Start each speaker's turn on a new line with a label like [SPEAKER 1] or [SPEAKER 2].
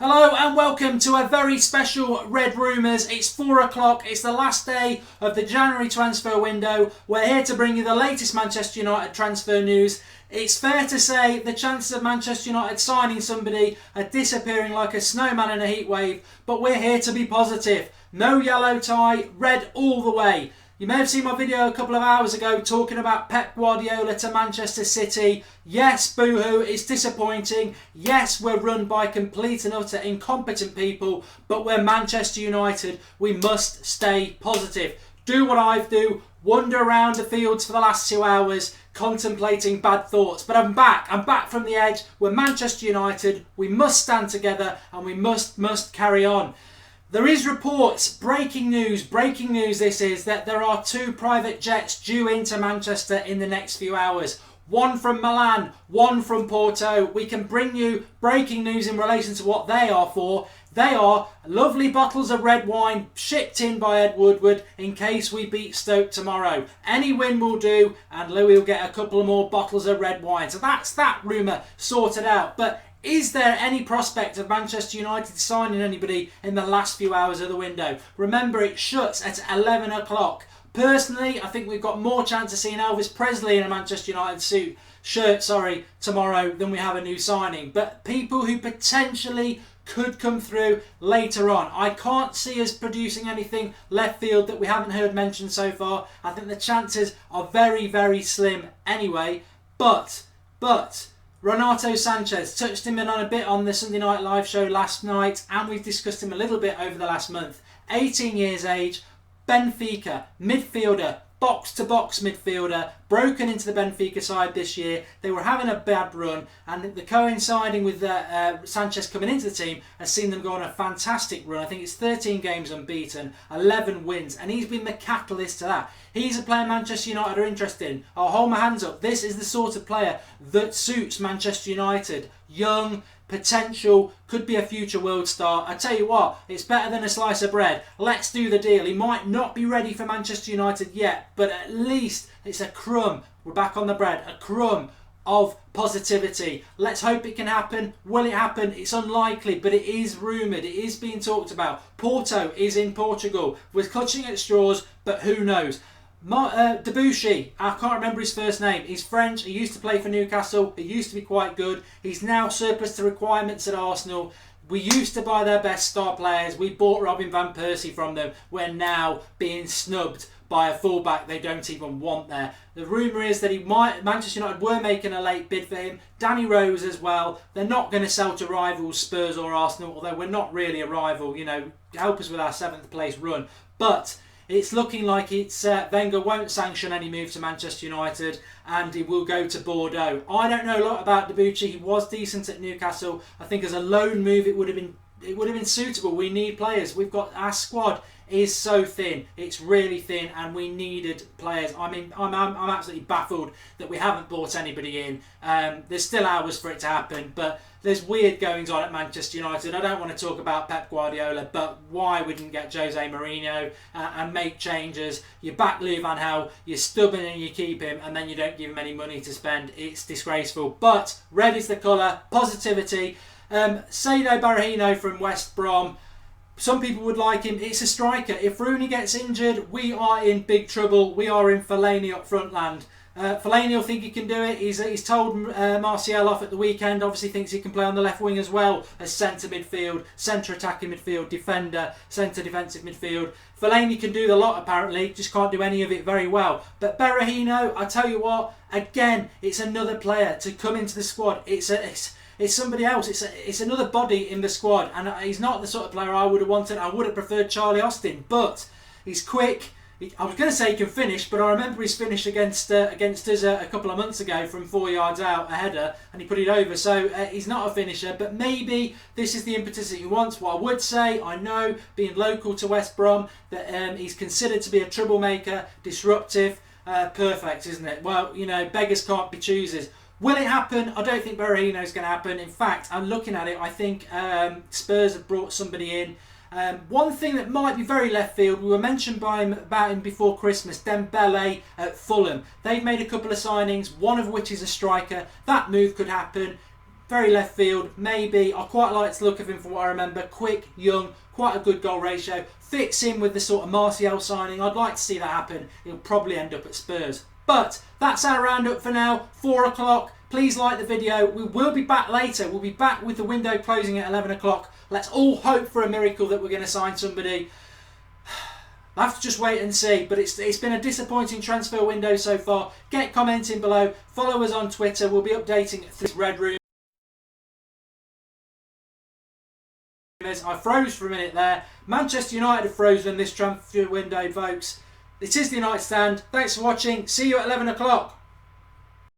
[SPEAKER 1] Hello and welcome to a very special Red Rumours. It's 4 o'clock, it's the last day of the January transfer window. We're here to bring you the latest Manchester United transfer news. It's fair to say the chances of Manchester United signing somebody are disappearing like a snowman in a heatwave, but we're here to be positive. No yellow tie, red all the way. You may have seen my video a couple of hours ago talking about Pep Guardiola to Manchester City. Yes, boohoo, it's disappointing. Yes, we're run by complete and utter incompetent people, but we're Manchester United. We must stay positive. Do what I do, wander around the fields for the last 2 hours, contemplating bad thoughts. But I'm back from the edge. We're Manchester United. We must stand together and we must carry on. There is reports, breaking news this is, that there are 2 private jets due into Manchester in the next few hours. One from Milan, one from Porto. We can bring you breaking news in relation to what they are for. They are lovely bottles of red wine shipped in by Ed Woodward in case we beat Stoke tomorrow. Any win will do, and Louis will get a couple of more bottles of red wine. So that's that rumour sorted out. But is there any prospect of Manchester United signing anybody in the last few hours of the window? Remember, it shuts at 11 o'clock. Personally, I think we've got more chance of seeing Elvis Presley in a Manchester United shirt tomorrow than we have a new signing. But people who potentially could come through later on. I can't see us producing anything left field that we haven't heard mentioned so far. I think the chances are very, very slim anyway. But Renato Sanches, touched him in on a bit on the Sunday Night Live show last night, and we've discussed him a little bit over the last month. 18 years age, Benfica, midfielder, box-to-box midfielder, broken into the Benfica side this year. They were having a bad run, and the coinciding with Sanches coming into the team has seen them go on a fantastic run. I think it's 13 games unbeaten, 11 wins, and he's been the catalyst to that. He's a player Manchester United are interested in. I'll hold my hands up. This is the sort of player that suits Manchester United. Young, potential, could be a future world star. I tell you what, it's better than a slice of bread. Let's do the deal. He might not be ready for Manchester United yet, but at least it's a crumb. We're back on the bread. A crumb of positivity. Let's hope it can happen. Will it happen? It's unlikely, but it is rumoured. It is being talked about. Porto is in Portugal. We're clutching at straws, but who knows? Debuchy, I can't remember his first name. He's French. He used to play for Newcastle. He used to be quite good. He's now surplus to requirements at Arsenal. We used to buy their best star players. We bought Robin van Persie from them. We're now being snubbed by a fullback they don't even want there. The rumour is that Manchester United were making a late bid for him. Danny Rose as well. They're not going to sell to rivals Spurs or Arsenal, although we're not really a rival. You know, help us with our 7th place run. But it's looking like Wenger won't sanction any move to Manchester United, and he will go to Bordeaux. I don't know a lot about Debuchy. He was decent at Newcastle. I think as a loan move, it would have been suitable. We need players. Our squad is so thin. It's really thin, and we needed players. I mean, I'm absolutely baffled that we haven't bought anybody in. There's still hours for it to happen, but there's weird goings on at Manchester United. I don't want to talk about Pep Guardiola, but why we didn't get Jose Mourinho and make changes? You back Louis van Gaal, you're stubborn and you keep him, and then you don't give him any money to spend. It's disgraceful. But red is the colour. Positivity. Saido Berahino from West Brom. Some people would like him. It's a striker. If Rooney gets injured, we are in big trouble. We are in Fellaini up front land. Fellaini will think he can do it. He's told Martial off at the weekend. Obviously thinks he can play on the left wing as well as centre midfield, centre attacking midfield, defender, centre defensive midfield. Fellaini can do the lot apparently, just can't do any of it very well. But Berahino, I tell you what, again, it's another player to come into the squad. It's somebody else. It's another body in the squad, and he's not the sort of player I would have wanted. I would have preferred Charlie Austin, but he's quick. I was going to say he can finish, but I remember his finish against us a couple of months ago from 4 yards out, a header, and he put it over. So he's not a finisher, but maybe this is the impetus that he wants. What I would say, I know, being local to West Brom, that he's considered to be a troublemaker, disruptive. Perfect, isn't it? Well, you know, beggars can't be choosers. Will it happen? I don't think Berahino is going to happen. In fact, I'm looking at it. I think Spurs have brought somebody in. One thing that might be very left field, we were mentioned about him before Christmas, Dembele at Fulham. They've made a couple of signings, one of which is a striker. That move could happen. very left field, maybe. I quite like the look of him from what I remember. Quick, young, quite a good goal ratio. Fits in with the sort of Martial signing. I'd like to see that happen. He'll probably end up at Spurs. But that's our roundup for now. 4 o'clock. Please like the video. We will be back later. We'll be back with the window closing at 11 o'clock. Let's all hope for a miracle that we're going to sign somebody. I'll have to just wait and see, but it's been a disappointing transfer window so far. Get commenting below. Follow us on Twitter. We'll be updating this Red Room. I froze for a minute there. Manchester United have frozen this transfer window, folks. It is the United Stand. Thanks for watching. See you at 11 o'clock.